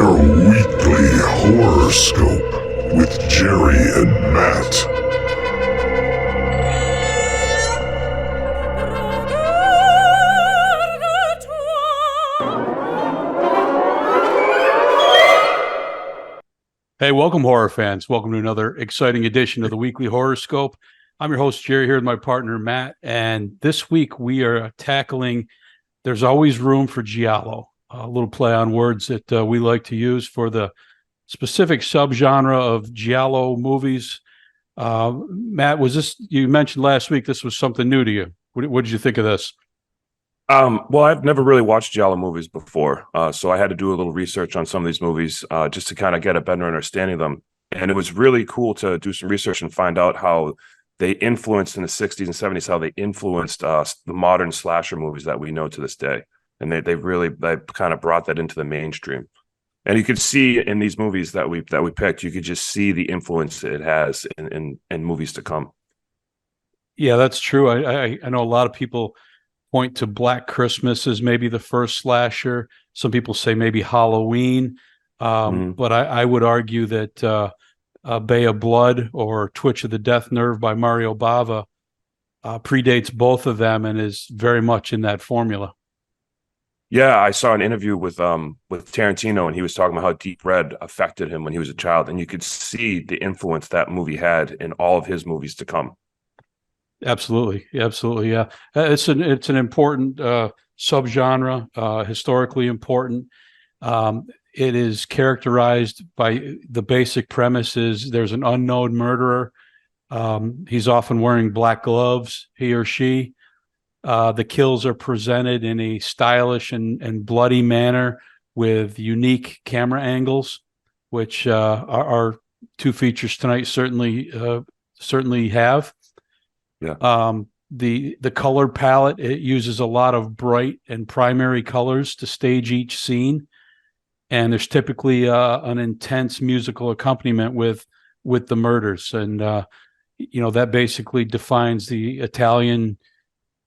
your weekly horoscope with Jerry and Matt. Hey, welcome, horror fans. Welcome to another exciting edition of the Weekly Horoscope. I'm your host, Jerry, here with my partner, Matt. And this week we are tackling There's Always Room for Giallo, a little play on words that we like to use for the specific subgenre of Giallo movies. Matt, you mentioned last week this was something new to you. What did you think of this? Well, I've never really watched Giallo movies before, so I had to do a little research on some of these movies just to kind of get a better understanding of them. And it was really cool to do some research and find out how they influenced in the 60s and 70s, how they influenced the modern slasher movies that we know to this day. And they kind of brought that into the mainstream. And you could see in these movies that we picked, you could just see the influence it has in movies to come. Yeah, that's true. I know a lot of people point to Black Christmas as maybe the first slasher. Some people say maybe Halloween. But I would argue that Bay of Blood or Twitch of the Death Nerve by Mario Bava predates both of them and is very much in that formula. Yeah, I saw an interview with Tarantino, and he was talking about how Deep Red affected him when he was a child, and you could see the influence that movie had in all of his movies to come. Absolutely, absolutely, yeah. It's an important subgenre, historically important. It is characterized by the basic premises. There's an unknown murderer. He's often wearing black gloves, he or she. The kills are presented in a stylish and bloody manner with unique camera angles, which our two features tonight certainly have. Yeah. The color palette, it uses a lot of bright and primary colors to stage each scene, and there's typically an intense musical accompaniment with the murders, and that basically defines the Italian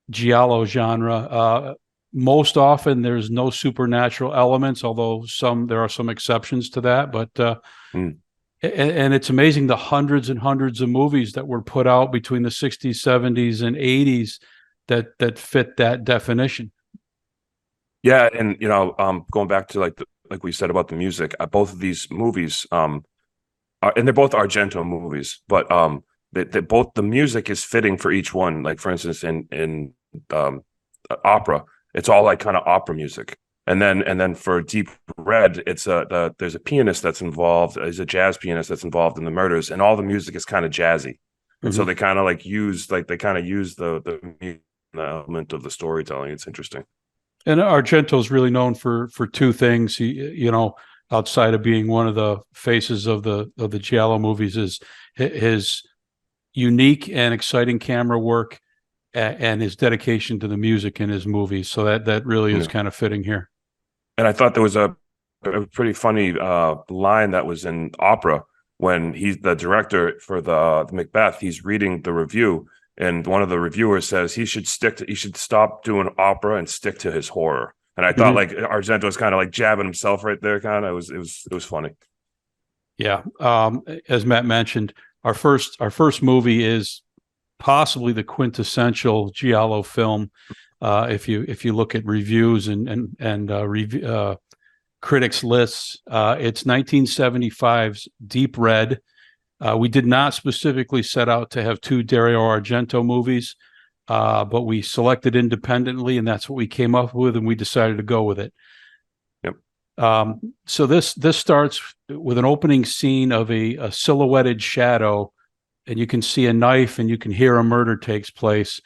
giallo genre. Most often, there's no supernatural elements, although there are some exceptions to that, but. And it's amazing the hundreds and hundreds of movies that were put out between the 60s, 70s, and 80s that fit that definition. Yeah, and going back to like we said about the music, both of these movies, and they're both Argento movies, but both the music is fitting for each one. Like for instance, in opera, it's all like kind of opera music. And then for Deep Red, there's a pianist that's involved, is a jazz pianist that's involved in the murders, and all the music is kind of jazzy. And so they kind of use the element of the storytelling. It's interesting. And Argento's really known for two things. He, outside of being one of the faces of the Giallo movies, is his unique and exciting camera work and his dedication to the music in his movies. So that really is kind of fitting here. And I thought there was a pretty funny line that was in opera when he's the director for the Macbeth. He's reading the review, and one of the reviewers says he should stop doing opera and stick to his horror. And I thought like Argento was kind of like jabbing himself right there. Kind of it was funny. Yeah. As Matt mentioned, our first movie is possibly the quintessential Giallo film. If you look at reviews and critics lists, it's 1975's Deep Red. We did not specifically set out to have two Dario Argento movies, but we selected independently, and that's what we came up with, and we decided to go with it. Yep. So this starts with an opening scene of a silhouetted shadow, and you can see a knife, and you can hear a murder takes place.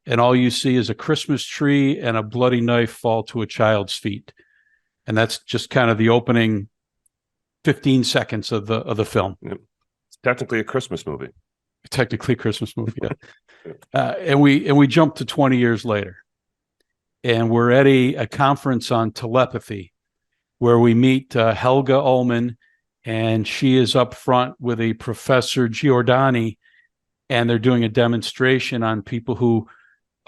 And all you see is a Christmas tree and a bloody knife fall to a child's feet. And that's just kind of the opening 15 seconds of the film. Yep. It's technically a Christmas movie. Technically a Christmas movie, yeah. And we jump to 20 years later. And we're at a conference on telepathy where we meet Helga Ullman, and she is up front with a Professor Giordani, and they're doing a demonstration on people who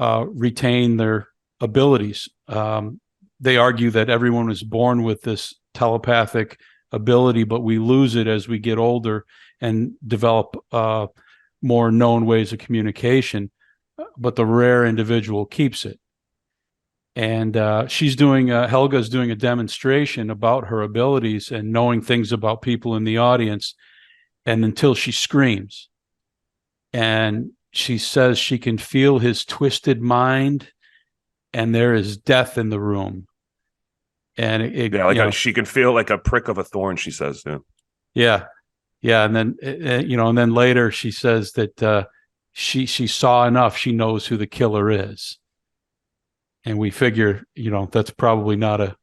retain their abilities. They argue that everyone was born with this telepathic ability, but we lose it as we get older and develop more known ways of communication. But the rare individual keeps it. And Helga's doing a demonstration about her abilities and knowing things about people in the audience, and until she screams. And she says she can feel his twisted mind, and there is death in the room. And she can feel like a prick of a thorn, she says. Yeah. And then later she says that she saw enough. She knows who the killer is. And we figure, that's probably not a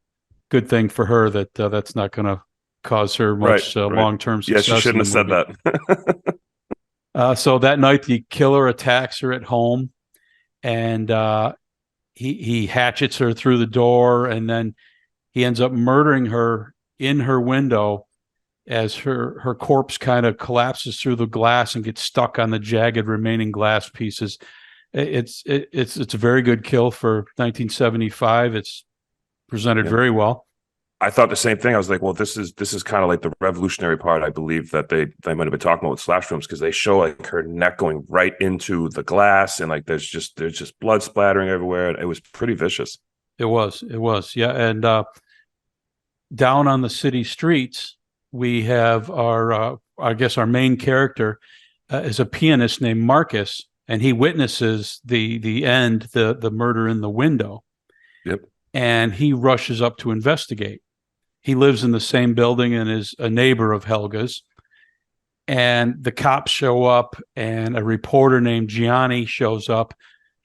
good thing for her, that's not going to cause her much long-term success. Yeah, she shouldn't have said that. So that night, the killer attacks her at home, and he hatchets her through the door, and then he ends up murdering her in her window as her corpse kind of collapses through the glass and gets stuck on the jagged remaining glass pieces. It's a very good kill for 1975. It's presented very well. I thought the same thing. I was like, well, this is kind of like the revolutionary part, I believe, that they might have been talking about with slash films, because they show like her neck going right into the glass, and like there's just blood splattering everywhere. It was pretty vicious. It was, yeah. And down on the city streets, we have our main character is a pianist named Marcus, and he witnesses the murder in the window. Yep. And he rushes up to investigate. He lives in the same building and is a neighbor of Helga's. And the cops show up, and a reporter named Gianni shows up.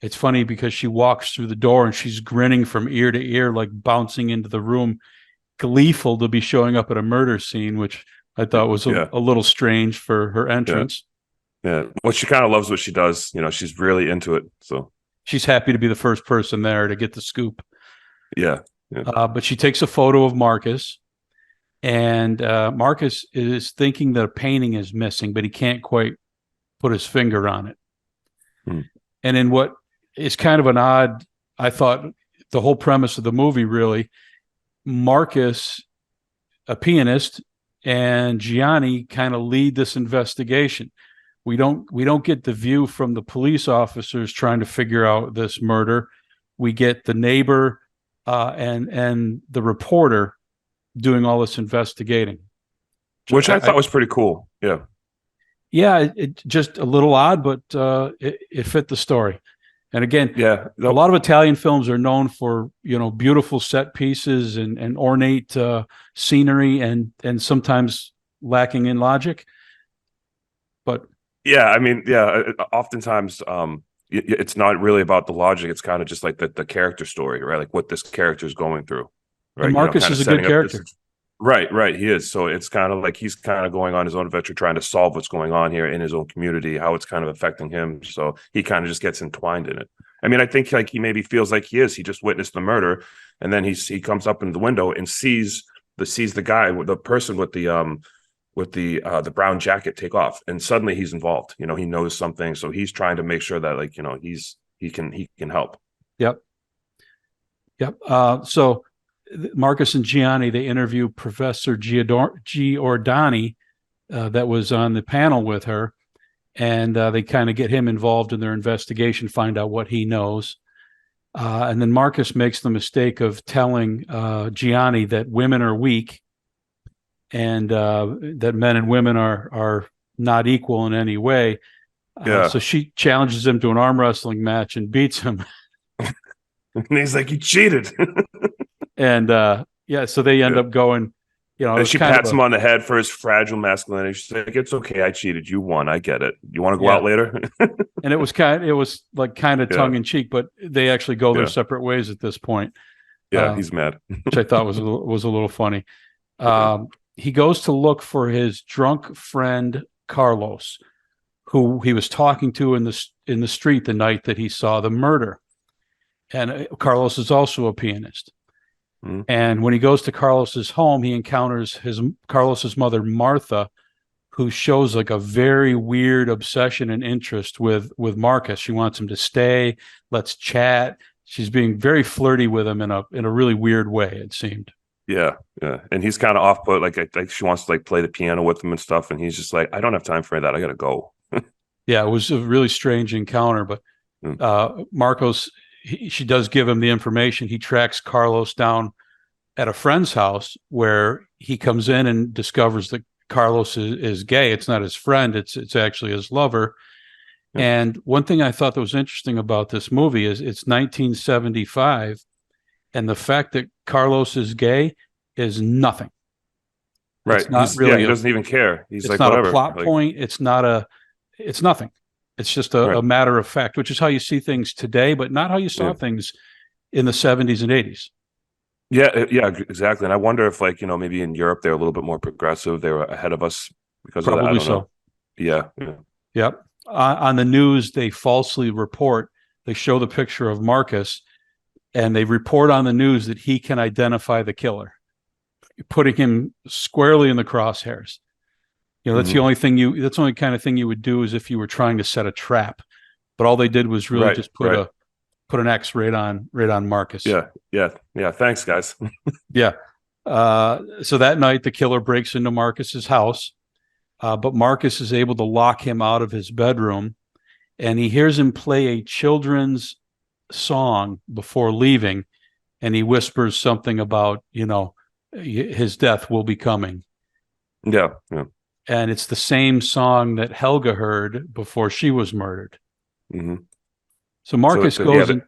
It's funny because she walks through the door and she's grinning from ear to ear, like bouncing into the room, gleeful to be showing up at a murder scene, which I thought was a little strange for her entrance. Yeah. Well, she kind of loves what she does. She's really into it. So she's happy to be the first person there to get the scoop. Yeah. But she takes a photo of Marcus, and Marcus is thinking that a painting is missing, but he can't quite put his finger on it. And in what is kind of an odd, I thought, the whole premise of the movie, really, Marcus, a pianist, and Gianni kind of lead this investigation. We don't get the view from the police officers trying to figure out this murder. We get the neighbor and the reporter doing all this investigating, which I thought was pretty cool. Yeah, it just a little odd, but it fit the story. And again, a lot of Italian films are known for beautiful set pieces and ornate scenery, and sometimes lacking in logic. But oftentimes it's not really about the logic. It's kind of just like the character story, right? Like what this character is going through. Right. And Marcus is a good character. Right. He is. So it's kind of like he's kind of going on his own adventure, trying to solve what's going on here in his own community, how it's kind of affecting him. So he kind of just gets entwined in it. I mean, I think like he maybe feels like he just witnessed the murder, and then he comes up in the window and sees the guy, the person with the brown jacket take off, and suddenly he's involved. He knows something, so he's trying to make sure that he can help. Yep. So Marcus and Gianni, they interview Professor Giordani that was on the panel with her, and they kind of get him involved in their investigation, find out what he knows. And then Marcus makes the mistake of telling Gianni that women are weak, and that men and women are not equal in any way. So she challenges him to an arm wrestling match and beats him. And he's like, "You cheated." And so they end up going, and she pats him on the head for his fragile masculinity. She's like, "It's okay, I cheated. You won. I get it. You want to go out later?" And it was kind of tongue in cheek, but they actually go their separate ways at this point. He's mad, which I thought was a little funny. He goes to look for his drunk friend Carlos, who he was talking to in the street the night that he saw the murder. And Carlos is also a pianist. Mm-hmm. And when he goes to Carlos's home, he encounters Carlos's mother, Martha, who shows like a very weird obsession and interest with Marcus. She wants him to stay. Let's chat. She's being very flirty with him in a really weird way, it seemed. Yeah, yeah, and he's kind of off put. Like, I think she wants to like play the piano with him and stuff, and he's just like, I don't have time for that. I gotta go. Yeah, it was a really strange encounter, but Mm. Marcos, she does give him the information. He tracks Carlos down at a friend's house where he comes in and discovers that Carlos is gay. It's not his friend, it's actually his lover. Yeah. And one thing I thought that was interesting about this movie is it's 1975, and the fact that Carlos is gay is nothing. Right. It's not really he doesn't even care. He's it's like, not a whatever. plot Like, point. It's nothing. It's just right. a matter of fact, which is how you see things today, but not how you saw Yeah. things in the 70s and 80s. Yeah, yeah, exactly. And I wonder if, like, maybe in Europe they're a little bit more progressive. They were ahead of us because of that. I Probably don't know. so. Yeah, yeah. Yep. On the news, they falsely report, they show the picture of Marcus, and they report on the news that he can identify the killer, putting him squarely in the crosshairs. That's Mhm. the only thing that's the only kind of thing you would do is if you were trying to set a trap. But all they did was really Right, just right. put an X right on Marcus. Yeah, yeah, yeah. Thanks, guys. Yeah. So that night, the killer breaks into Marcus's house, but Marcus is able to lock him out of his bedroom, and he hears him play a children's song before leaving, and he whispers something about, his death will be coming. Yeah, yeah. And it's the same song that Helga heard before she was murdered. Hmm. So Marcus goes and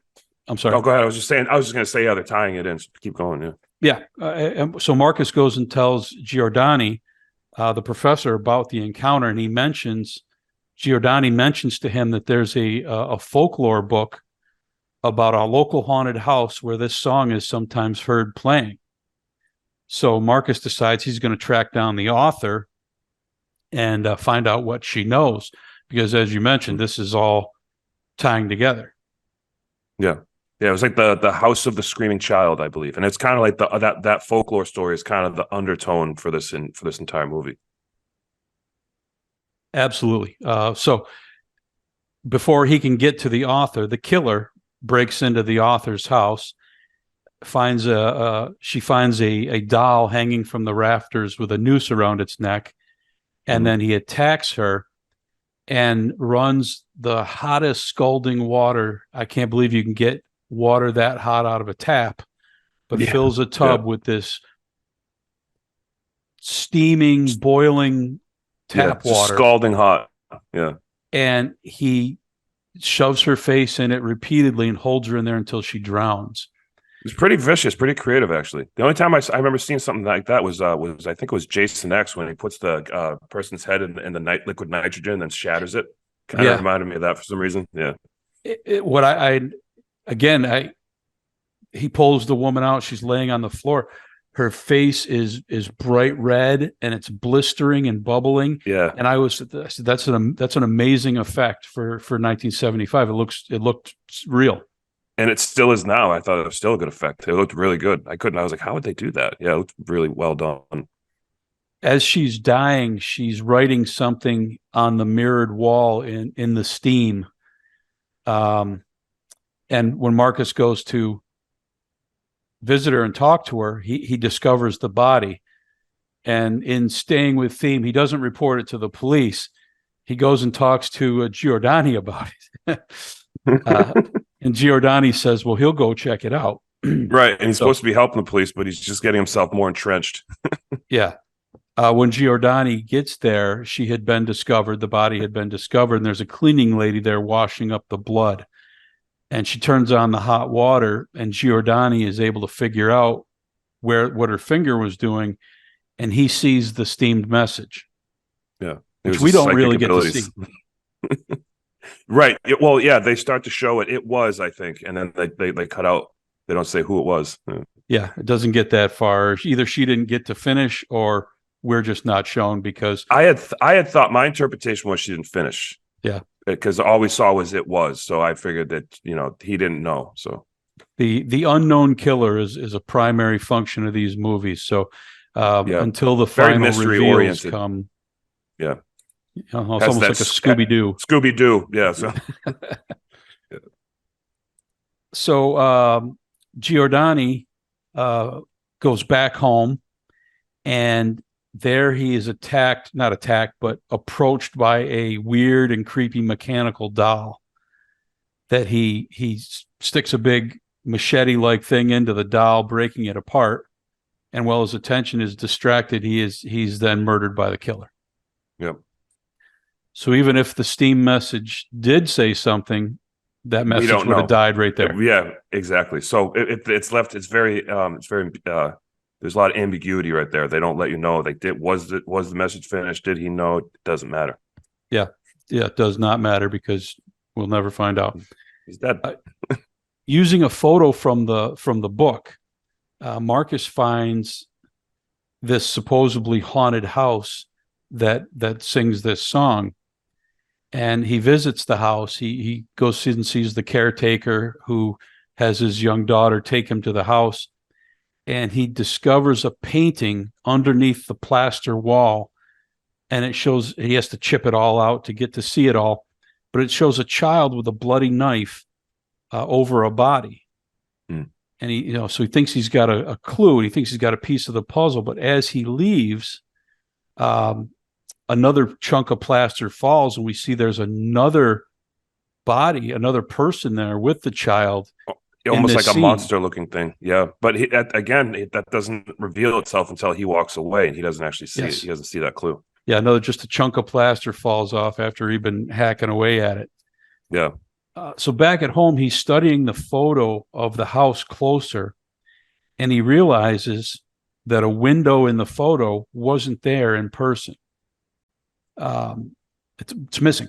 I'm sorry. Oh, go ahead. I was just going to say, yeah, they're tying it in. So keep going. Yeah. Yeah. So Marcus goes and tells Giordani, the professor, about the encounter, and Giordani mentions to him that there's a folklore book about a local haunted house where this song is sometimes heard playing. So Marcus decides he's going to track down the author and find out what she knows, because as you mentioned, this is all tying together. Yeah. Yeah, it was like the House of the Screaming Child, I believe, and it's kind of like that folklore story is kind of the undertone for this entire movie. Absolutely. So before he can get to the author, the killer breaks into the author's house, she finds a doll hanging from the rafters with a noose around its neck, and then he attacks her and runs the hottest scalding water. I can't believe you can get water that hot out of a tap, but fills a tub with this steaming, boiling tap water. Scalding hot. Yeah. And he shoves her face in it repeatedly and holds her in there until she drowns. It's pretty vicious, pretty creative, actually. The only time I remember seeing something like that was I think it was Jason X, when he puts the person's head in the liquid nitrogen and then shatters it. Kind of reminded me of that for some reason. Yeah. He pulls the woman out. She's laying on the floor. Her face is bright red and it's blistering and bubbling. Yeah. And that's an amazing effect for 1975. It looked real. And it still is now. I thought it was still a good effect. It looked really good. I was like, how would they do that? Yeah, it looked really well done. As she's dying, she's writing something on the mirrored wall in the steam. And when Marcus goes to visit her and talk to her, he discovers the body. And in staying with theme, he doesn't report it to the police. He goes and talks to Giordani about it. And Giordani says, well, he'll go check it out. Right. And he's supposed to be helping the police, but he's just getting himself more entrenched. Yeah. When Giordani gets there, the body had been discovered, and there's a cleaning lady there washing up the blood. And she turns on the hot water, and Giordani is able to figure out what her finger was doing, and he sees the steamed message. Yeah. Which we don't really get to see. Right. Well, yeah, they start to show it. It was, I think, and then they cut out. They don't say who it was. Yeah, it doesn't get that far. Either she didn't get to finish, or we're just not shown, because I had thought, my interpretation was she didn't finish. Yeah, because all we saw was it was. So I figured that he didn't know. So the unknown killer is a primary function of these movies. So until the very final mystery reveals oriented. Come, yeah. It's almost like a Scooby-Doo. Scooby-Doo, yeah. So, So Giordani goes back home, and there he is not attacked, but approached by a weird and creepy mechanical doll that he sticks a big machete-like thing into the doll, breaking it apart. And while his attention is distracted, he's then murdered by the killer. Yep. So even if the Steam message did say something, that We message don't would have know. died right there. Yeah, exactly. So it's left. It's very. There's a lot of ambiguity right there. They don't let you know. Like, was the message finished? Did he know? It doesn't matter. Yeah, it does not matter because we'll never find out. He's dead. Using a photo from the book, Marcus finds this supposedly haunted house that sings this song, and he visits the house. He goes and sees the caretaker who has his young daughter take him to the house, and he discovers a painting underneath the plaster wall, and it shows, he has to chip it all out to get to see it all, but it shows a child with a bloody knife over a body. And so he thinks he's got a clue, and he thinks he's got a piece of the puzzle. But as he leaves, another chunk of plaster falls, and we see there's another body, another person there with the child. Almost like a monster-looking thing. Yeah, but that doesn't reveal itself until he walks away, and he doesn't actually see it. He doesn't see that clue. Yeah, just a chunk of plaster falls off after he'd been hacking away at it. Yeah. So back at home, he's studying the photo of the house closer, and he realizes that a window in the photo wasn't there in person. It's missing.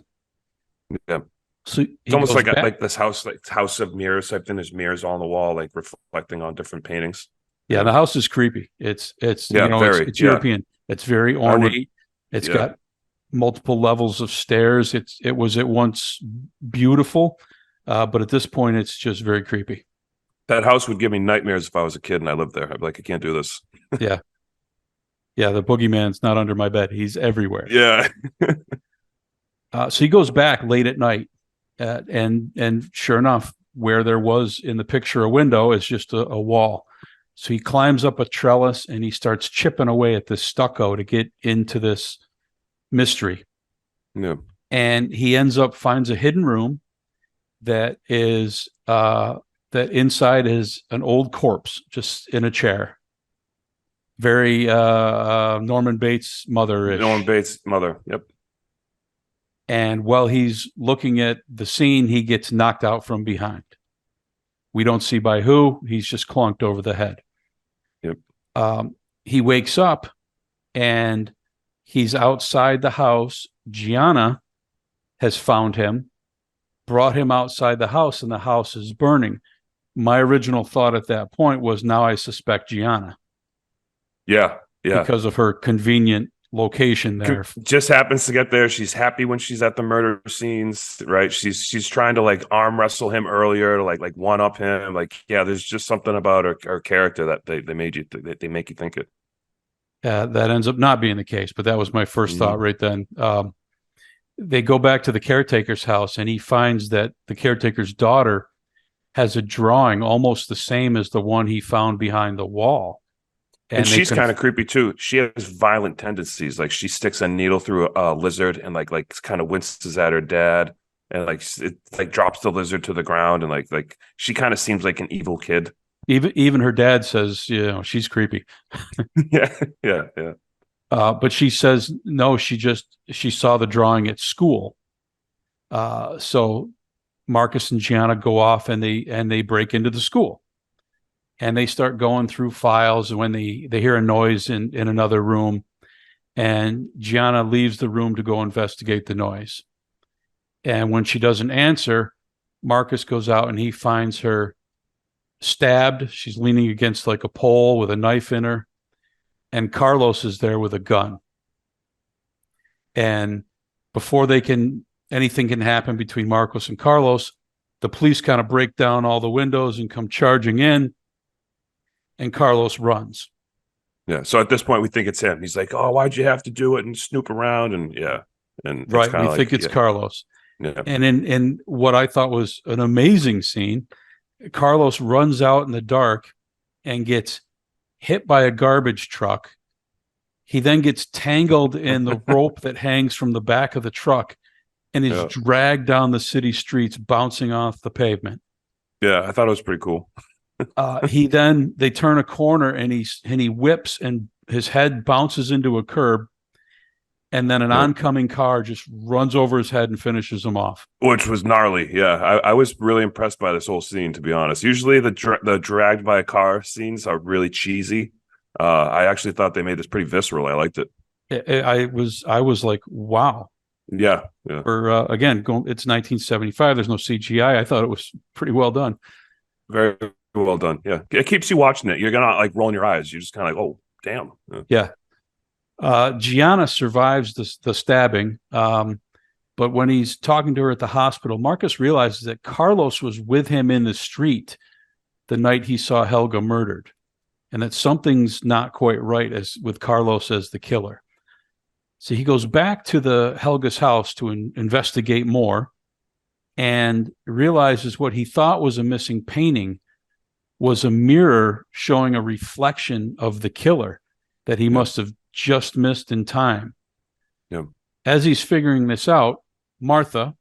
Yeah. So it's almost like this house, like house of mirrors. I've been, there's mirrors on the wall, like reflecting on different paintings. Yeah, the house is creepy. It's it's European. It's very ornate. It's got multiple levels of stairs. It was at once beautiful, but at this point, it's just very creepy. That house would give me nightmares if I was a kid and I lived there. I'd be like, I can't do this. Yeah. The boogeyman's not under my bed. He's everywhere. Yeah. So he goes back late at night, and sure enough, where there was in the picture a window is just a wall. So he climbs up a trellis and he starts chipping away at this stucco to get into this mystery. Yeah. And he finds a hidden room that is that inside is an old corpse just in a chair. Very Norman Bates mother-ish. Norman Bates mother. Yep. And while he's looking at the scene, he gets knocked out from behind. We don't see by who. He's just clunked over the head. Yep. He wakes up and he's outside the house. Gianna has found him, brought him outside the house, and the house is burning. My original thought at that point was, now I suspect Gianna. Yeah. Yeah. Because of her convenient location there. Just happens to get there. She's happy when she's at the murder scenes, right? She's trying to like arm wrestle him earlier to like one up him. Like, yeah, there's just something about her character that they make you think it. That ends up not being the case, but that was my first thought right then. They go back to the caretaker's house, and he finds that the caretaker's daughter has a drawing almost the same as the one he found behind the wall. And she's kind of creepy too. She has violent tendencies. Like, she sticks a needle through a lizard and like kind of winces at her dad, and it like drops the lizard to the ground, and like she kind of seems like an evil kid. Even her dad says, she's creepy. Yeah. But she says no. She saw the drawing at school. So Marcus and Gianna go off and they break into the school. And they start going through files when they hear a noise in another room, and Gianna leaves the room to go investigate the noise. And when she doesn't answer, Marcus goes out and he finds her stabbed. She's leaning against like a pole with a knife in her, and Carlos is there with a gun. And before anything can happen between Marcos and Carlos, the police kind of break down all the windows and come charging in. And Carlos runs. Yeah. So at this point, we think it's him. He's like, "Oh, why'd you have to do it?" and snoop around, and right. We think it's Carlos. Yeah. And in what I thought was an amazing scene, Carlos runs out in the dark and gets hit by a garbage truck. He then gets tangled in the rope that hangs from the back of the truck and is dragged down the city streets, bouncing off the pavement. Yeah, I thought it was pretty cool. They turn a corner and he whips and his head bounces into a curb, and then an oncoming car just runs over his head and finishes him off. Which was gnarly. Yeah, I was really impressed by this whole scene, to be honest. Usually the dragged by a car scenes are really cheesy. I actually thought they made this pretty visceral. I liked it. I was like, wow. Yeah. For again, it's 1975. There's no CGI. I thought it was pretty well done. Very well done. Yeah, it keeps you watching it. You're gonna like rolling your eyes. You're just kind of like, oh, damn. Yeah. Gianna survives the stabbing, but when he's talking to her at the hospital, Marcus realizes that Carlos was with him in the street the night he saw Helga murdered, and that something's not quite right as with Carlos as the killer. So he goes back to the Helga's house to investigate more, and realizes what he thought was a missing painting was a mirror showing a reflection of the killer that he must have just missed in time. Yep. As he's figuring this out, Martha,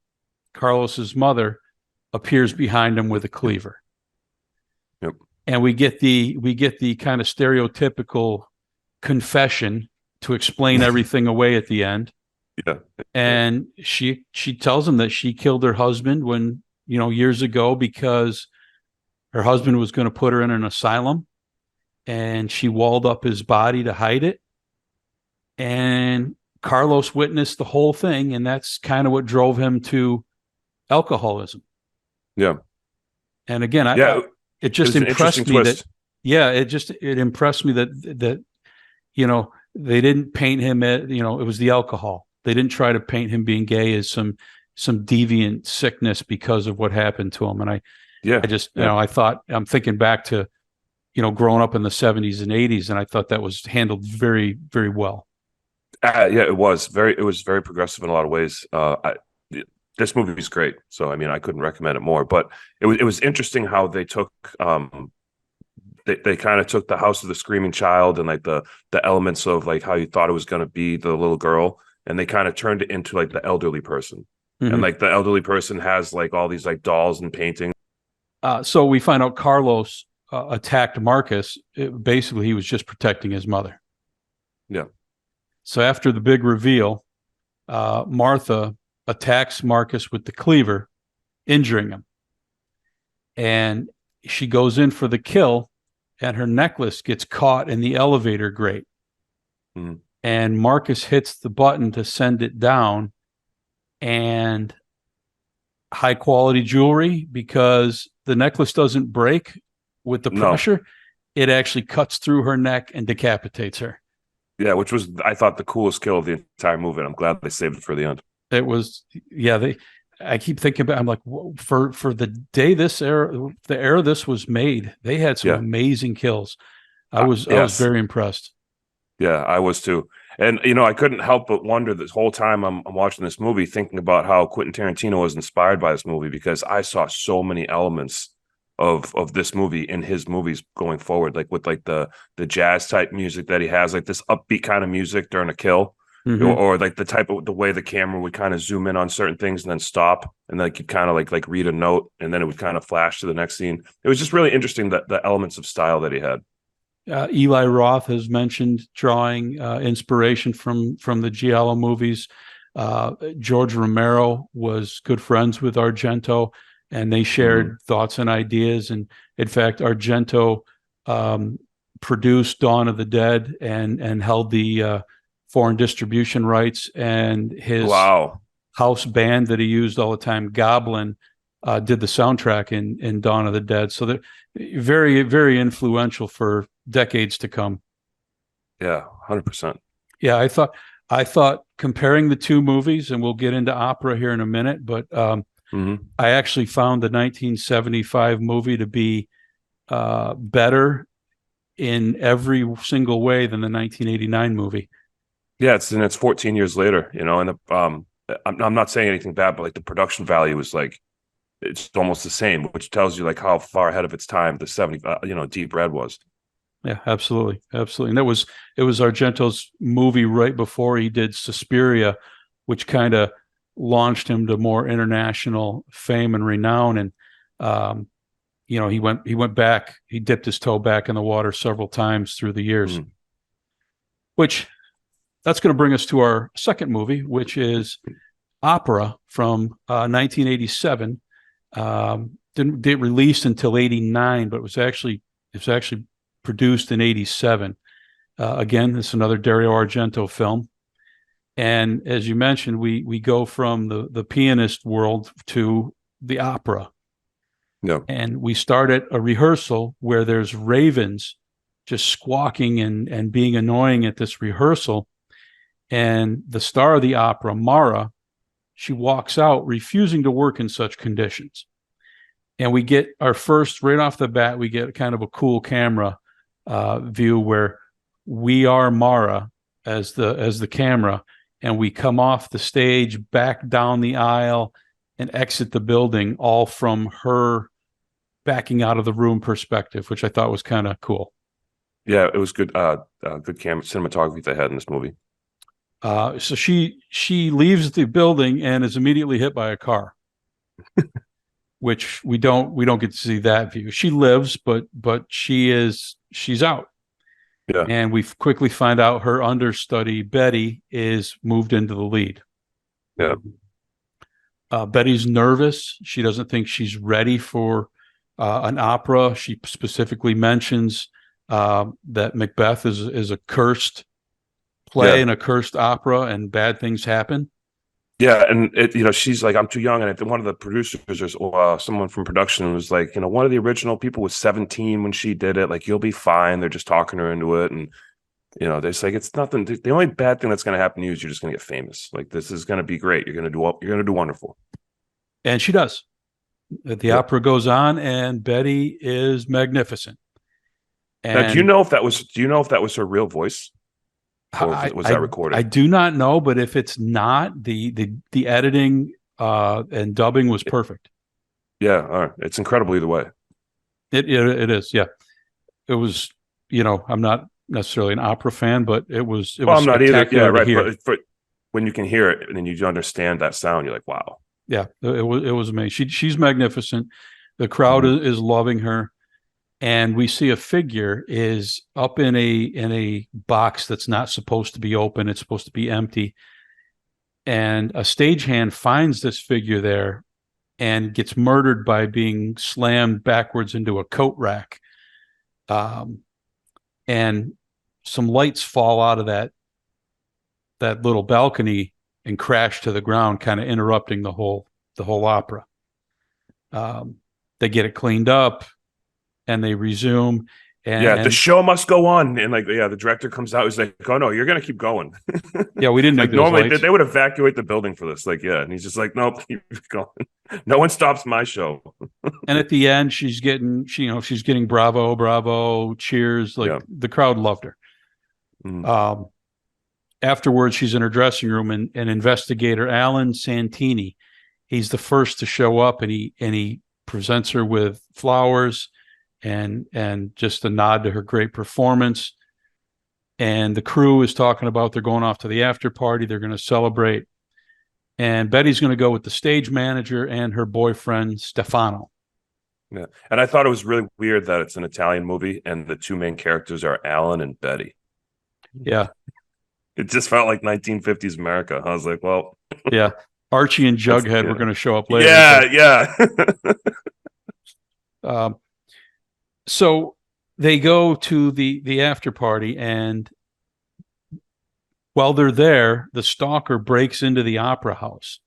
Carlos's mother, appears behind him with a cleaver. Yep. And we get the kind of stereotypical confession to explain everything away at the end. Yeah. And she tells him that she killed her husband when, years ago, because her husband was going to put her in an asylum, and she walled up his body to hide it. And Carlos witnessed the whole thing, and that's kind of what drove him to alcoholism. Yeah. And again, it just impressed me that, it impressed me that they didn't paint him it was the alcohol. They didn't try to paint him being gay as some deviant sickness because of what happened to him. And I thought, I'm thinking back to, growing up in the 70s and 80s, and I thought that was handled very, very well. It was very progressive in a lot of ways. This movie is great. So, I mean, I couldn't recommend it more, but it was interesting how they took, they kind of took the House of the Screaming Child and like the elements of like how you thought it was going to be the little girl, and they kind of turned it into like the elderly person. Mm-hmm. And like the elderly person has like all these like dolls and paintings. So we find out Carlos attacked Marcus. Basically, he was just protecting his mother. Yeah. So after the big reveal, Martha attacks Marcus with the cleaver, injuring him. And she goes in for the kill, and her necklace gets caught in the elevator grate. Mm-hmm. And Marcus hits the button to send it down, and high quality jewelry, because the necklace doesn't break with the pressure. No. It actually cuts through her neck and decapitates her. Yeah, which was, I thought, the coolest kill of the entire movie. I'm glad they saved it for the end. It was, I keep thinking about, I'm like, for the day the era this was made, they had some amazing kills. I was very impressed. Yeah, I was too. And, I couldn't help but wonder this whole time I'm watching this movie, thinking about how Quentin Tarantino was inspired by this movie, because I saw so many elements of this movie in his movies going forward, like with like the jazz type music that he has, like this upbeat kind of music during a kill, mm-hmm. or like the way the camera would kind of zoom in on certain things and then stop, and then you'd kind of like read a note, and then it would kind of flash to the next scene. It was just really interesting, that the elements of style that he had. Eli Roth has mentioned drawing inspiration from the Giallo movies. George Romero was good friends with Argento, and they shared thoughts and ideas. And in fact, Argento produced Dawn of the Dead and held the foreign distribution rights, and his house band that he used all the time, Goblin, did the soundtrack in Dawn of the Dead. So they're very, very influential for decades to come. Yeah, 100%. Yeah, I thought comparing the two movies, and we'll get into opera here in a minute, but I actually found the 1975 movie to be better in every single way than the 1989 movie. Yeah, it's 14 years later, and I'm not saying anything bad, but like the production value is like, it's almost the same, which tells you like how far ahead of its time the 70, Deep Red was. Yeah, absolutely, absolutely. And it was Argento's movie right before he did Suspiria, which kind of launched him to more international fame and renown. And um, he went back, he dipped his toe back in the water several times through the years. Mm. Which that's going to bring us to our second movie, which is Opera from 1987. Didn't release until '89, but it was actually produced in '87. Again, it's another Dario Argento film. And as you mentioned, we go from the pianist world to the opera. Yeah. And we start at a rehearsal where there's ravens just squawking and being annoying at this rehearsal. And the star of the opera, Mara, she walks out, refusing to work in such conditions. And we get our first, right off the bat, we get kind of a cool camera view where we are Mara as the camera, and we come off the stage, back down the aisle, and exit the building, all from her backing out of the room perspective, which I thought was kind of cool. Yeah, it was good. Good camera cinematography they had in this movie. So she leaves the building and is immediately hit by a car, which we don't get to see that view. She lives, but she's out. Yeah. And we quickly find out her understudy Betty is moved into the lead. Yeah. Betty's nervous. She doesn't think she's ready for an opera. She specifically mentions that Macbeth is a cursed play and a cursed opera, and bad things happen. Yeah, and she's like, I'm too young, and one of the producers or someone from production was like, one of the original people was 17 when she did it. Like, you'll be fine. They're just talking her into it, and they're just like, it's nothing. The only bad thing that's going to happen to you is you're just going to get famous. Like, this is going to be great. You're going to do wonderful. And she does. The opera goes on, and Betty is magnificent. And now, do you know if that was her real voice? Or was that recorded? I do not know, but if it's not, the editing and dubbing was perfect. Yeah, all right. It's incredible either way. It is, yeah. It was, I'm not necessarily an opera fan, but it was. Well, I'm not either. Yeah, right. But when you can hear it and then you understand that sound, you're like, wow. Yeah, it was amazing. She's magnificent. The crowd is loving her. And we see a figure is up in a box that's not supposed to be open. It's supposed to be empty. And a stagehand finds this figure there and gets murdered by being slammed backwards into a coat rack. And some lights fall out of that little balcony and crash to the ground, kind of interrupting the whole opera. They get it cleaned up. And they resume. And the show must go on. And the director comes out. He's like, "Oh no, you're gonna keep going." Yeah, we didn't like normally they would evacuate the building for this. And he's just like, "Nope, keep going. No one stops my show." And at the end, she's getting bravo, bravo, cheers. The crowd loved her. Mm. Afterwards, she's in her dressing room, and investigator Alan Santini, he's the first to show up, and he presents her with flowers. And just a nod to her great performance. And the crew is talking about they're going off to the after party. They're going to celebrate. And Betty's going to go with the stage manager and her boyfriend, Stefano. Yeah. And I thought it was really weird that it's an Italian movie and the two main characters are Alan and Betty. Yeah. It just felt like 1950s America. I was like, well. Yeah. Archie and Jughead were going to show up later. Yeah. So they go to the after party, and while they're there, the stalker breaks into the opera house,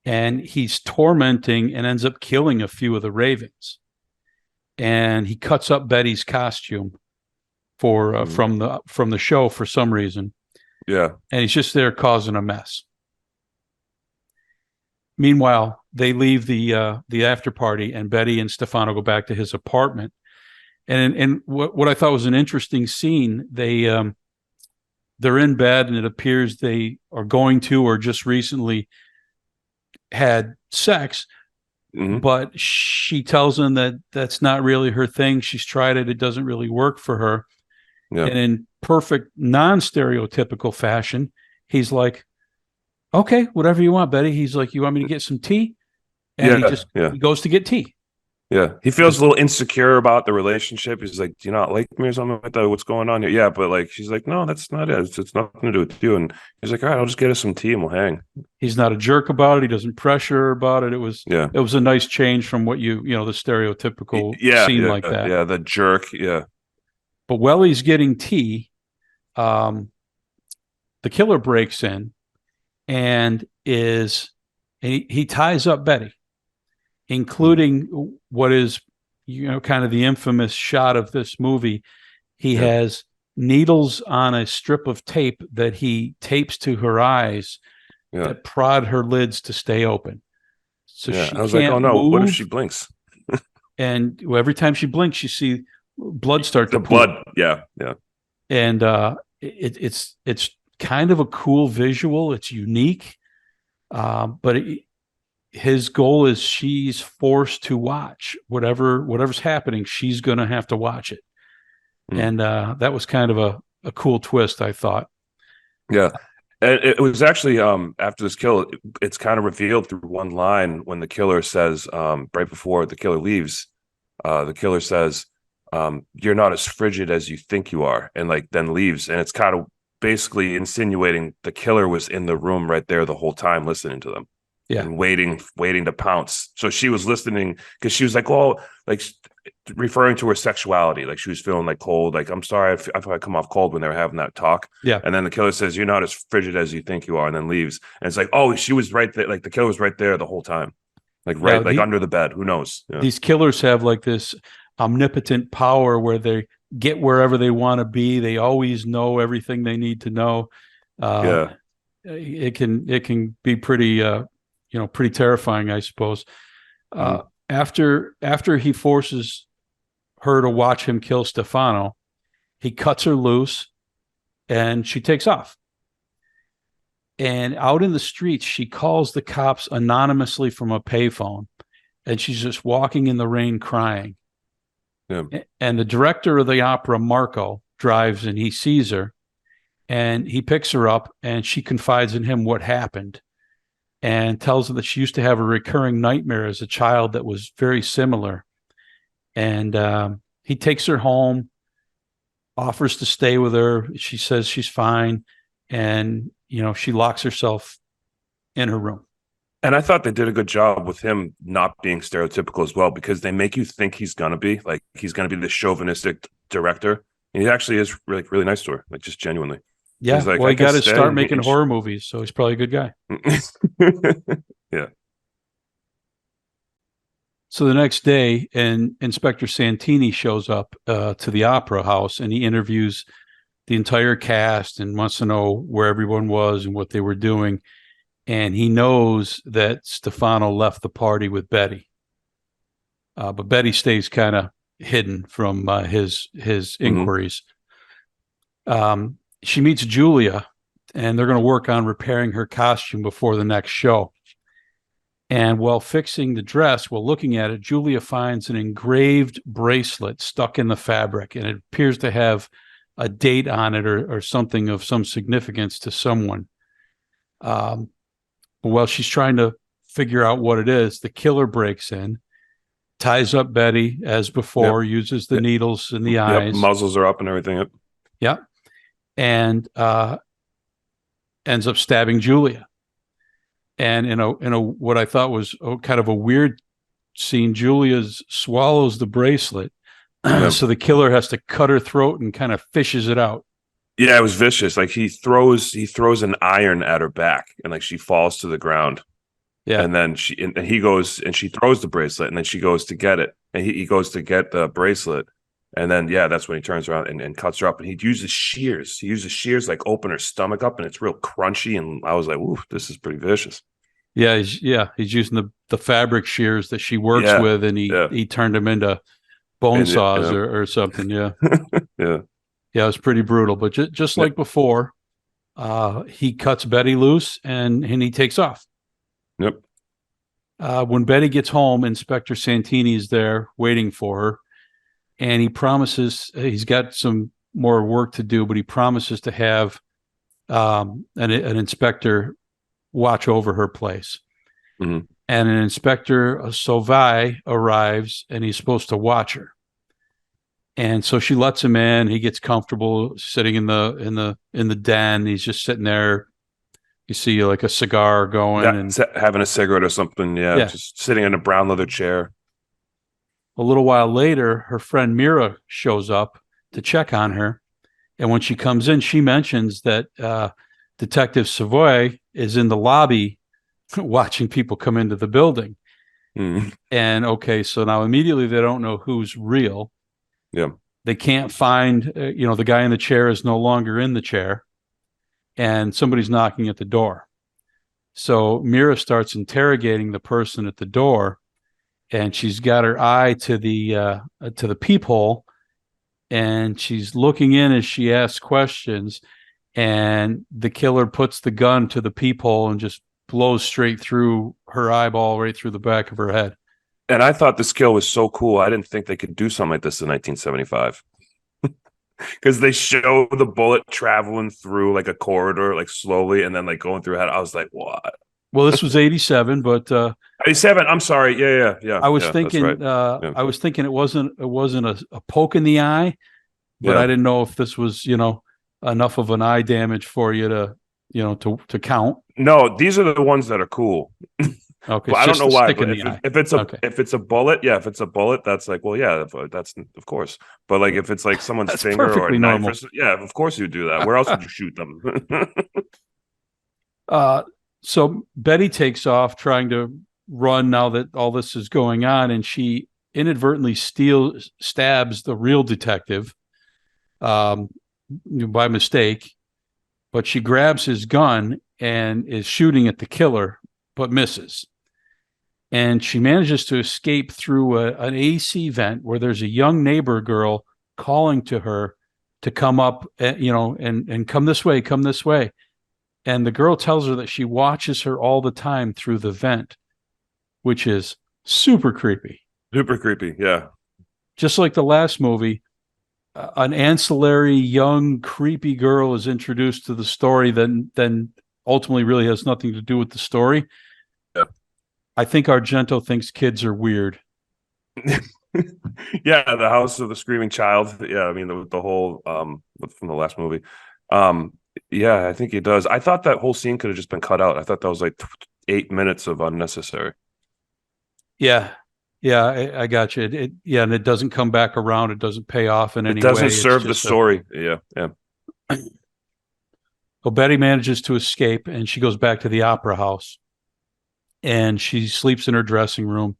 and he's tormenting and ends up killing a few of the ravens. And he cuts up Betty's costume from the show for some reason. Yeah, and he's just there causing a mess. Meanwhile, they leave the after party, and Betty and Stefano go back to his apartment. And what I thought was an interesting scene, they're in bed, and it appears they are going to or just recently had sex, but she tells him that that's not really her thing. She's tried it. It doesn't really work for her. Yeah. And in perfect non-stereotypical fashion, he's like, okay, whatever you want, Betty. He's like, you want me to get some tea? And Yeah. he goes to get tea. Yeah. He feels a little insecure about the relationship. He's like, do you not like me or something like that? What's going on here? Yeah. But like, she's like, no, that's not it. It's nothing to do with you. And he's like, all right, I'll just get us some tea and we'll hang. He's not a jerk about it. He doesn't pressure her about it. Yeah. It was a nice change from what the stereotypical scene like that. Yeah. The jerk. Yeah. But while he's getting tea, the killer breaks in and he ties up Betty, including what is kind of the infamous shot of this movie. He has needles on a strip of tape that he tapes to her eyes that prod her lids to stay open. So she I was can't like, oh no, move, what if she blinks? and every time she blinks, you see blood start to pool. Blood. Yeah. And it's kind of a cool visual. It's unique, but his goal is she's forced to watch whatever's happening. She's going to have to watch it, and that was kind of a cool twist, I thought. Yeah. And it was actually after this kill, it's kind of revealed through one line when the killer says, right before the killer leaves, the killer says, you're not as frigid as you think you are, and like then leaves. And it's kind of basically insinuating the killer was in the room right there the whole time listening to them. Yeah. And waiting to pounce. So she was listening because she was like, oh, like referring to her sexuality. Like she was feeling like cold. Like, I'm sorry if I come off cold when they were having that talk. Yeah. And then the killer says, you're not as frigid as you think you are, and then leaves. And it's like, oh, she was right there. Like the killer was right there the whole time. Like under the bed. Who knows? Yeah. These killers have like this omnipotent power where they get wherever they want to be. They always know everything they need to know. It can be pretty pretty terrifying, I suppose. After he forces her to watch him kill Stefano, he cuts her loose and she takes off. And out in the streets, she calls the cops anonymously from a payphone, and she's just walking in the rain crying. Yeah. And the director of the opera, Marco, drives and he sees her, and he picks her up, and she confides in him what happened and tells him that she used to have a recurring nightmare as a child that was very similar. And he takes her home, offers to stay with her. She says she's fine. And, she locks herself in her room. And I thought they did a good job with him not being stereotypical as well, because they make you think he's going to be the chauvinistic director. And he actually is really, really nice to her, like just genuinely. Yeah. He's like, well, he got to start making horror movies, so he's probably a good guy. Yeah. So the next day, Inspector Santini shows up to the opera house, and he interviews the entire cast and wants to know where everyone was and what they were doing. And he knows that Stefano left the party with Betty. But Betty stays kind of hidden from his inquiries. She meets Julia, and they're going to work on repairing her costume before the next show. And while fixing the dress, while looking at it, Julia finds an engraved bracelet stuck in the fabric, and it appears to have a date on it or something of some significance to someone. While she's trying to figure out what it is, the killer breaks in, ties up Betty as before, uses the needles in the eyes. Muzzles are up and everything. Yep. And ends up stabbing Julia. And in a what I thought was kind of a weird scene, Julia swallows the bracelet. So the killer has to cut her throat and kind of fishes it out. Yeah, it was vicious. Like he throws an iron at her back, and like she falls to the ground. Yeah, and then she throws the bracelet, and then she goes to get it, and he goes to get the bracelet, and then that's when he turns around and cuts her up, and he uses shears. He uses shears like open her stomach up, and it's real crunchy. And I was like, "Ooh, this is pretty vicious." Yeah, he's using the fabric shears that she works with, and he turned them into bone saws or something. Yeah. Yeah, it was pretty brutal, but just like before, he cuts Betty loose and he takes off. Yep. When Betty gets home, Inspector Santini is there waiting for her, and he promises he's got some more work to do, but he promises to have an inspector watch over her place. Mhm. And an inspector, Sauvé, arrives, and he's supposed to watch her. And so she lets him in. He gets comfortable sitting in the den. He's just sitting there. You see like a cigar going, and Having a cigarette or something. Yeah, yeah. just sitting in a brown leather chair. A little while later, her friend Mira shows up to check on her. And when she comes in, she mentions that Detective Savoy is in the lobby watching people come into the building. Mm. And okay, so now immediately they don't know who's real. Yeah. They can't find, the guy in the chair is no longer in the chair, and somebody's knocking at the door. So Mira starts interrogating the person at the door, and she's got her eye to the peephole, and she's looking in as she asks questions, and the killer puts the gun to the peephole and just blows straight through her eyeball, right through the back of her head. And I thought the skill was so cool. I didn't think they could do something like this in 1975. Because they show the bullet traveling through like a corridor, like slowly, and then like going through her head. I was like, what? Well, this was 87, but 87. I'm sorry. Yeah. I was Yeah, thinking, that's right. Yeah. I was thinking it wasn't a poke in the eye, but Yeah. I didn't know if this was, enough of an eye damage for you to, to count. No, these are the ones that are cool. Okay, Well, I don't know why, but if it's a okay. if it's a bullet, yeah, if it's a bullet, that's like, well, yeah, that's of course. But like if it's like someone's That's finger or a perfectly knife, normal. yeah, of course you do that. Where else would you shoot them? So Betty takes off trying to run now that all this is going on, and she inadvertently stabs the real detective by mistake, but she grabs his gun and is shooting at the killer, but misses. And she manages to escape through an AC vent where there's a young neighbor girl calling to her to come up, and come this way, come this way. And the girl tells her that she watches her all the time through the vent, which is super creepy. Super creepy. Yeah. Just like the last movie, an ancillary young creepy girl is introduced to the story, then ultimately really has nothing to do with the story. Yeah. I think Argento thinks kids are weird. Yeah, the House of the Screaming Child. Yeah, I mean the whole from the last movie. Yeah, I think he does. I thought that whole scene could have just been cut out. I thought that was like 8 minutes of unnecessary. Yeah, I got you. And it doesn't come back around. It doesn't pay off in any way. It doesn't serve the story. Yeah. Well, Betty manages to escape, and she goes back to the opera house, and she sleeps in her dressing room,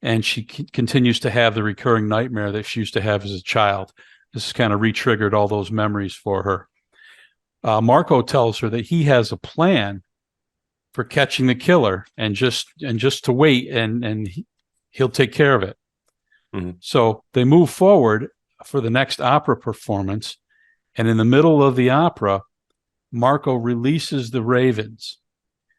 and she continues to have the recurring nightmare that she used to have as a child. This has kind of re-triggered all those memories for her. Marco tells her that he has a plan for catching the killer, and just to wait, and he'll take care of it. Mm-hmm. So they move forward for the next opera performance, and in the middle of the opera, Marco releases the ravens.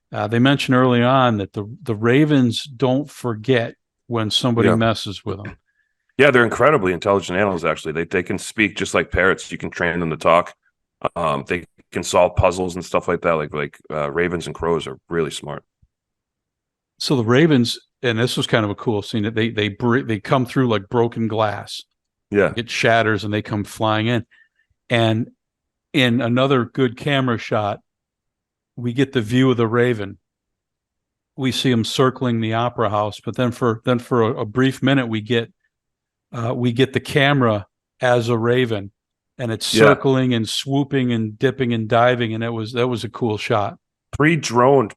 They mentioned early on that the ravens don't forget when somebody messes with them. Yeah, they're incredibly intelligent animals. Actually, they can speak just like parrots. You can train them to talk. They can solve puzzles and stuff like that. Like ravens and crows are really smart. So the ravens, and this was kind of a cool scene, that they come through like broken glass. Yeah, it shatters and they come flying in. And in another good camera shot, we get the view of the raven. We see him circling the opera house, but then for a brief minute, we get the camera as a raven, and it's circling and swooping and dipping and diving, and that was a cool shot. Pre-drone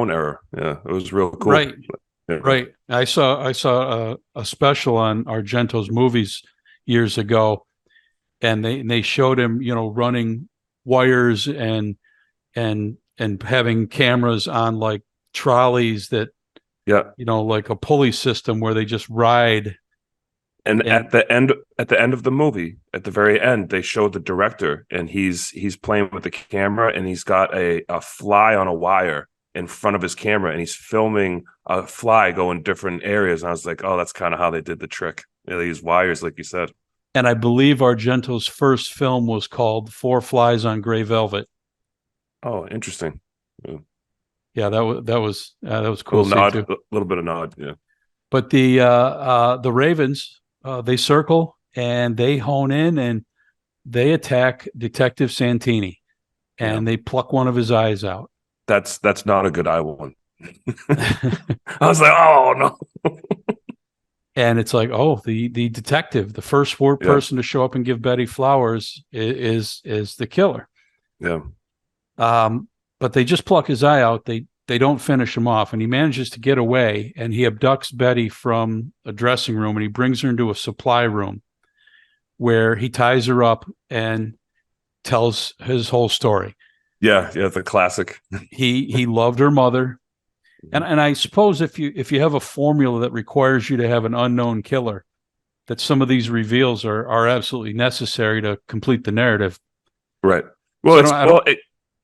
era. Yeah, it was real cool. Right. Yeah. Right. I saw a special on Argento's movies years ago, and they showed him, running wires and having cameras on like trolleys that, like a pulley system where they just ride. And at the end of the movie, at the very end, they showed the director, and he's playing with the camera, and he's got a fly on a wire in front of his camera, and he's filming a fly go in different areas. And I was like, oh, that's kind of how they did the trick. They use wires, like you said. And I believe Argento's first film was called Four Flies on Gray Velvet. Oh, interesting. Yeah, that was A cool little to see nod, too. a little bit of nod. Yeah. But the Ravens, they circle and they hone in and they attack Detective Santini, Yeah. and they pluck one of his eyes out. That's not a good eye one. I was like, oh no. And it's like, oh, the detective, the first Yeah. person to show up and give Betty flowers is the killer. Yeah. But they just pluck his eye out. They don't finish him off, and he manages to get away. And he abducts Betty from a dressing room, and he brings her into a supply room where he ties her up and tells his whole story. Yeah. Yeah. The classic. He loved her mother. And I suppose if you have a formula that requires you to have an unknown killer, that some of these reveals are absolutely necessary to complete the narrative. Right. So Well, I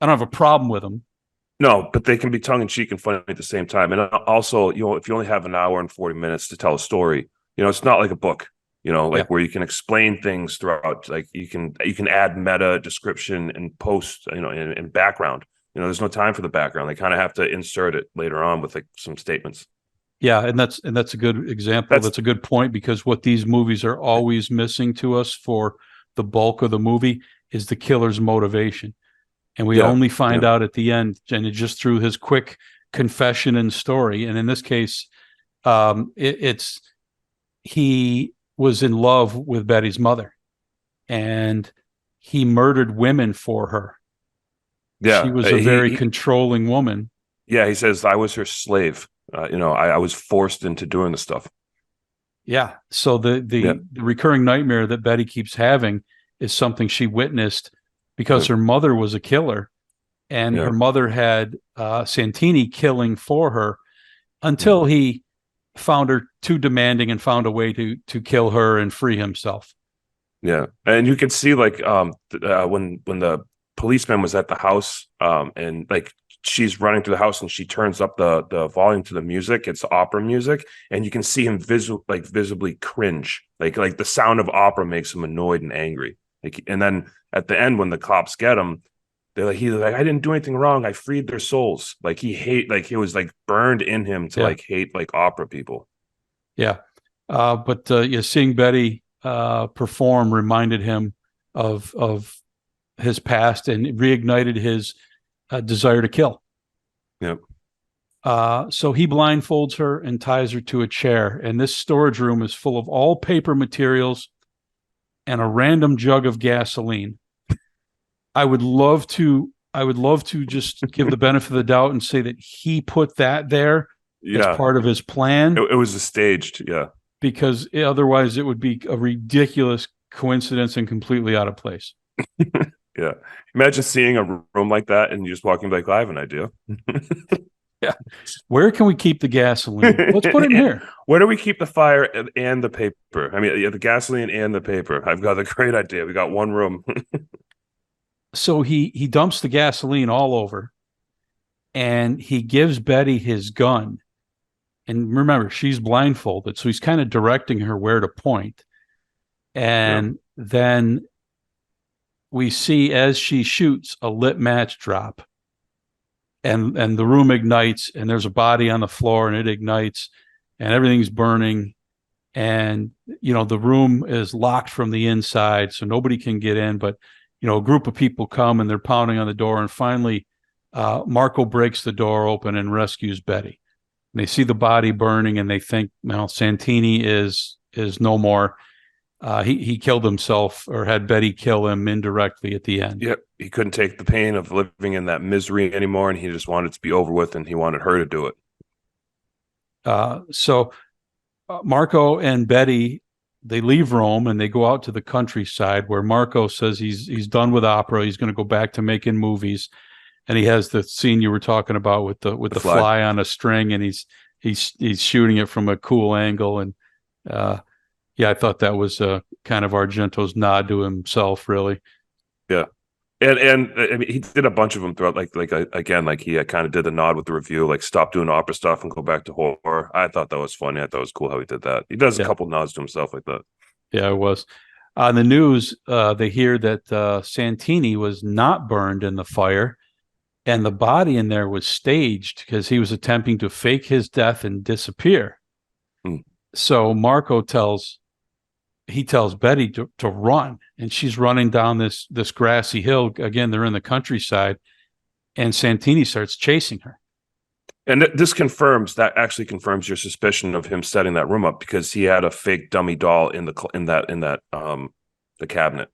don't have a problem with them. no, but they can be tongue in cheek and funny at the same time. And also, if you only have an hour and 40 minutes to tell a story, it's not like a book, Yeah. where you can explain things throughout. Like you can add meta description and post, and background. There's no time for the background. They kind of have to insert it later on with like some statements. Yeah, and that's a good example. That's a good point, because what these movies are always missing to us for the bulk of the movie is the killer's motivation. And we only find out at the end, and just through his quick confession and story. And in this case, it's he was in love with Betty's mother, and he murdered women for her. Yeah. She was a very controlling woman. Yeah. He says, I was her slave. I was forced into doing the stuff. Yeah. So the recurring nightmare that Betty keeps having is something she witnessed because her mother was a killer, and her mother had Santini killing for her until he found her too demanding and found a way to kill her and free himself. Yeah. And you can see like when the policeman was at the house, and like she's running through the house and she turns up the volume to the music. It's opera music, and you can see him visibly cringe. Like the sound of opera makes him annoyed and angry. And then at the end, when the cops get him, he's like, I didn't do anything wrong. I freed their souls. Like he was like burned in him to like hate like opera people. Yeah. But seeing Betty perform reminded him of his past and reignited his desire to kill. Yep. So he blindfolds her and ties her to a chair. And this storage room is full of all paper materials and a random jug of gasoline. I would love to just give the benefit of the doubt and say that he put that there as part of his plan. It was staged, because otherwise it would be a ridiculous coincidence and completely out of place. Yeah. Imagine seeing a room like that and you just walking like, I have an idea. Yeah. Where can we keep the gasoline? Let's put it in here. Where do we keep the fire and the paper? I mean, the gasoline and the paper. I've got a great idea. We got one room. So he dumps the gasoline all over, and he gives Betty his gun. And remember, she's blindfolded, so he's kind of directing her where to point. And then we see, as she shoots, a lit match drop. And the room ignites, and there's a body on the floor, and it ignites, and everything's burning. And, the room is locked from the inside, so nobody can get in. But, a group of people come, and they're pounding on the door. And finally, Marco breaks the door open and rescues Betty. And they see the body burning, and they think, Santini is no more. He killed himself, or had Betty kill him indirectly at the end. Yep. He couldn't take the pain of living in that misery anymore, and he just wanted it to be over with, and he wanted her to do it. So Marco and Betty, they leave Rome and they go out to the countryside, where Marco says he's done with opera. He's going to go back to making movies. And he has the scene you were talking about with the fly on a string, and he's shooting it from a cool angle. And I thought that was kind of Argento's nod to himself, really. Yeah. And I mean, he did a bunch of them throughout, like again, like he kind of did the nod with the review, like stop doing opera stuff and go back to horror. I thought that was funny. I thought it was cool how he did that. He does a couple nods to himself like that. Yeah, it was. On the news, they hear that Santini was not burned in the fire, and the body in there was staged because he was attempting to fake his death and disappear. Hmm. So Marco tells Betty to run, and she's running down this grassy hill. Again, they're in the countryside, and Santini starts chasing her. And this actually confirms your suspicion of him setting that room up, because he had a fake dummy doll in the cabinet.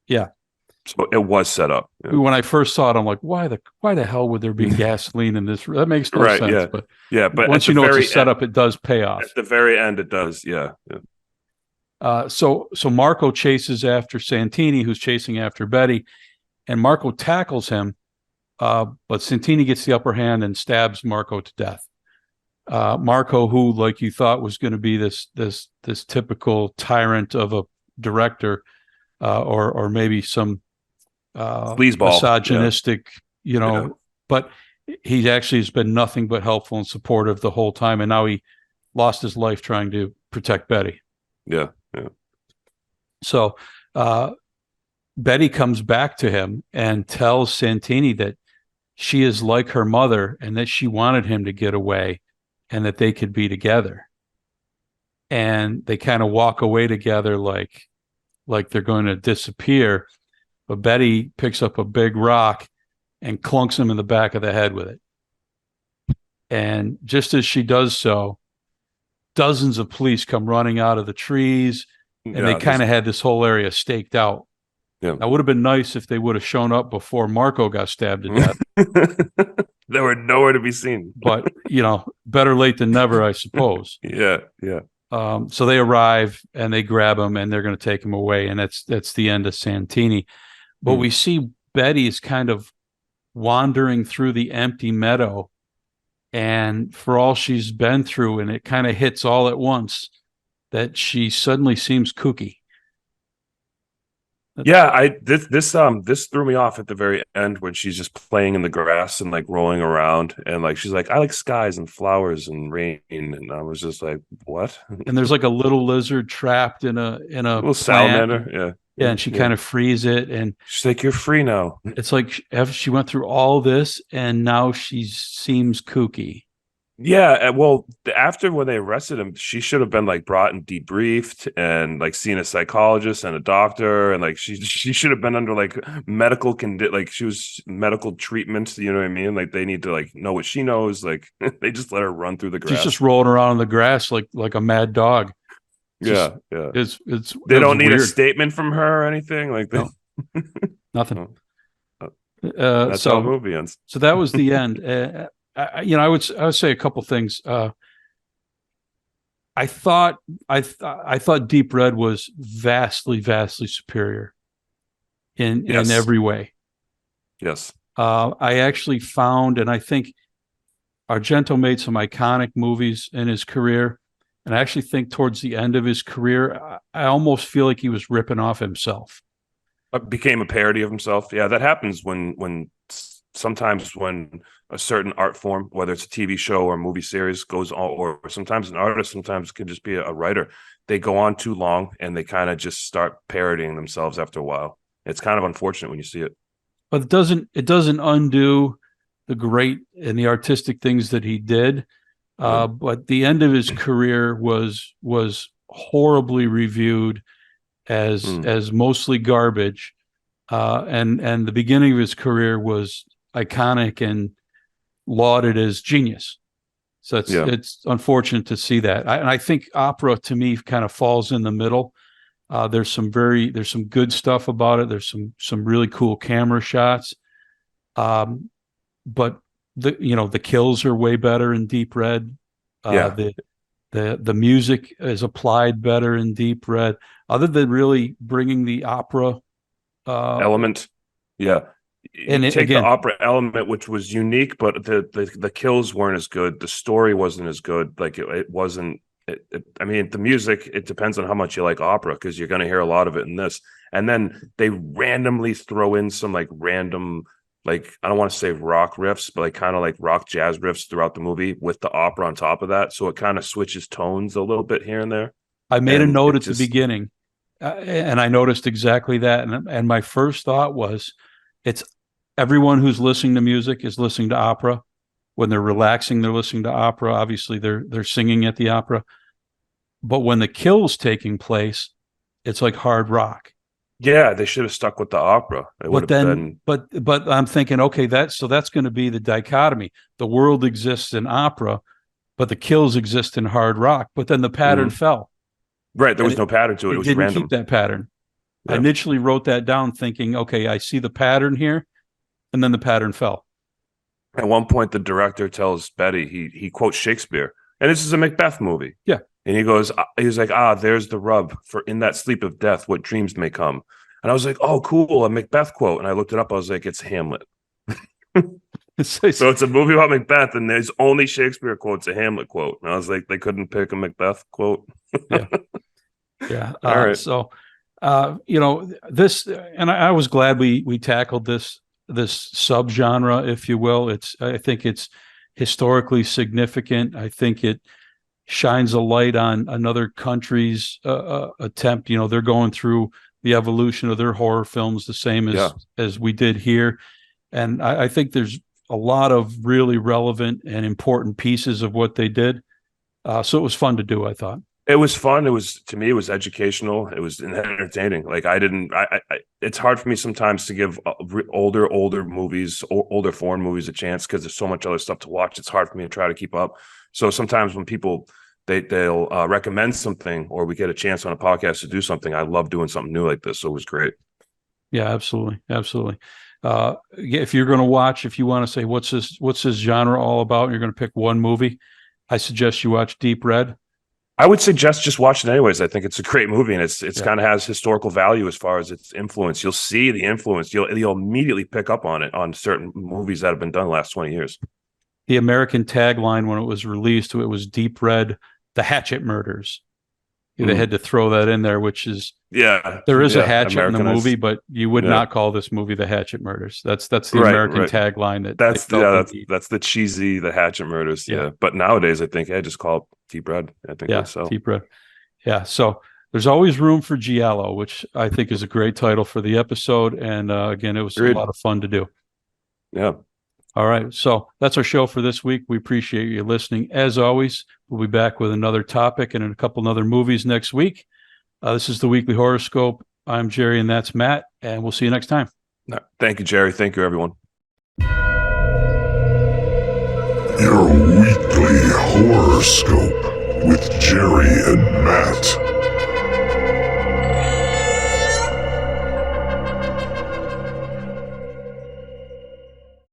Yeah. So it was set up. Yeah. When I first saw it, I'm like, why the hell would there be gasoline in this? That makes no sense. Yeah. But But once you know it's a setup, it does pay off. At the very end, it does. Yeah. So Marco chases after Santini, who's chasing after Betty, and Marco tackles him. But Santini gets the upper hand and stabs Marco to death. Marco, who, like you thought, was going to be this typical tyrant of a director, or maybe some misogynistic, but he actually has been nothing but helpful and supportive the whole time, and now he lost his life trying to protect Betty. Yeah. So Betty comes back to him and tells Santini that she is like her mother and that she wanted him to get away and that they could be together. And they kind of walk away together like they're going to disappear. But Betty picks up a big rock and clunks him in the back of the head with it. And just as she does so, dozens of police come running out of the trees, and they kind of had this whole area staked out. Yeah. That would have been nice if they would have shown up before Marco got stabbed to death. They were nowhere to be seen. But, better late than never, I suppose. Yeah. So they arrive and they grab him and they're going to take him away. And that's the end of Santini. But we see Betty's kind of wandering through the empty meadow. And for all she's been through, and it kind of hits all at once, that she suddenly seems kooky. Yeah, this threw me off at the very end when she's just playing in the grass and like rolling around, and like she's like, I like skies and flowers and rain, and I was just like, what? And there's like a little lizard trapped in a little salamander. Yeah, and she kind of frees it, and she's like, you're free now. It's like she went through all this and now she seems kooky. Yeah, well, after when they arrested him, she should have been like brought and debriefed and like seen a psychologist and a doctor, and like she should have been under like like she was medical treatment. You know what I mean? Like they need to like know what she knows. Like they just let her run through the grass. She's just rolling around in the grass like a mad dog. Yeah. It's they don't need a statement from her or anything like that. No, nothing. That's how the movie ends. So that was the end. I would say a couple things. I thought Deep Red was vastly superior in every way. Yes. I actually found, and I think Argento made some iconic movies in his career, and I actually think towards the end of his career, I almost feel like he was ripping off himself. Became a parody of himself. Yeah, that happens when sometimes when a certain art form, whether it's a TV show or a movie series, goes on, or sometimes an artist, sometimes it can just be a writer, they go on too long and they kind of just start parodying themselves after a while. It's kind of unfortunate when you see it. But it doesn't undo the great and the artistic things that he did. But the end of his career was horribly reviewed as mostly garbage. And the beginning of his career was iconic and lauded as genius. So it's unfortunate to see that. I think opera to me kind of falls in the middle. There's some good stuff about it. There's some really cool camera shots. But the kills are way better in Deep Red. The music is applied better in Deep Red, other than really bringing the opera element. Yeah. And the opera element, which was unique, but the kills weren't as good. The story wasn't as good. Like it wasn't. I mean, the music, it depends on how much you like opera, because you're going to hear a lot of it in this. And then they randomly throw in some like random, like, I don't want to say rock riffs, but like kind of like rock jazz riffs throughout the movie with the opera on top of that. So it kind of switches tones a little bit here and there. I made a note at the beginning. and I noticed exactly that. And my first thought was, it's everyone who's listening to music is listening to opera. When they're relaxing, they're listening to opera. Obviously, they're singing at the opera. But when the kill's taking place, it's like hard rock. Yeah, they should have stuck with the opera. It would But have then, been. but I'm thinking, okay, that's going to be the dichotomy. The world exists in opera, but the kills exist in hard rock. But then the pattern fell. Right. There And was no pattern to it. It was didn't random. keep that pattern. I Yeah. initially wrote that down thinking, okay, I see the pattern here, and then the pattern fell. At one point, the director tells Betty he quotes Shakespeare, and this is a Macbeth movie. Yeah. And he's like, there's the rub for in that sleep of death, what dreams may come. And I was like, oh, cool, a Macbeth quote. And I looked it up. I was like, it's Hamlet. So it's a movie about Macbeth, and there's only Shakespeare quotes, a Hamlet quote. And I was like, they couldn't pick a Macbeth quote. Yeah. Yeah. All right. So, this, and I was glad we tackled this subgenre, if you will. I think it's historically significant. I think it shines a light on another country's attempt. They're going through the evolution of their horror films the same as we did here. And I think there's a lot of really relevant and important pieces of what they did. So it was fun to do, I thought. It was fun. To me, it was educational. It was entertaining. Like it's hard for me sometimes to give older movies, older foreign movies a chance because there's so much other stuff to watch. It's hard for me to try to keep up. So sometimes when people they'll recommend something or we get a chance on a podcast to do something, I love doing something new like this. So it was great. Yeah, absolutely. Absolutely. If you're going to watch, if you want to say, what's this genre all about? And you're going to pick one movie, I suggest you watch Deep Red. I would suggest just watch it anyways. I think it's a great movie, and it's kind of has historical value as far as its influence. You'll see the influence. You'll immediately pick up on it on certain movies that have been done the last 20 years. The American tagline when it was released, it was Deep Red, the Hatchet Murders. They had to throw that in there, which is there is a hatchet in the movie, but you would not call this movie the Hatchet Murders. That's the American tagline. That's the cheesy, the Hatchet Murders. Yeah. But nowadays I think just call it Deep Red. I think Deep Red. Yeah. So there's always room for Giallo, which I think is a great title for the episode. And again, it was a lot of fun to do. Yeah. All right. So that's our show for this week. We appreciate you listening. As always, we'll be back with another topic and a couple other movies next week. This is the Weekly Horoscope. I'm Jerry, and that's Matt, and we'll see you next time. Thank you, Jerry. Thank you, everyone. Your Weekly Horoscope with Jerry and Matt.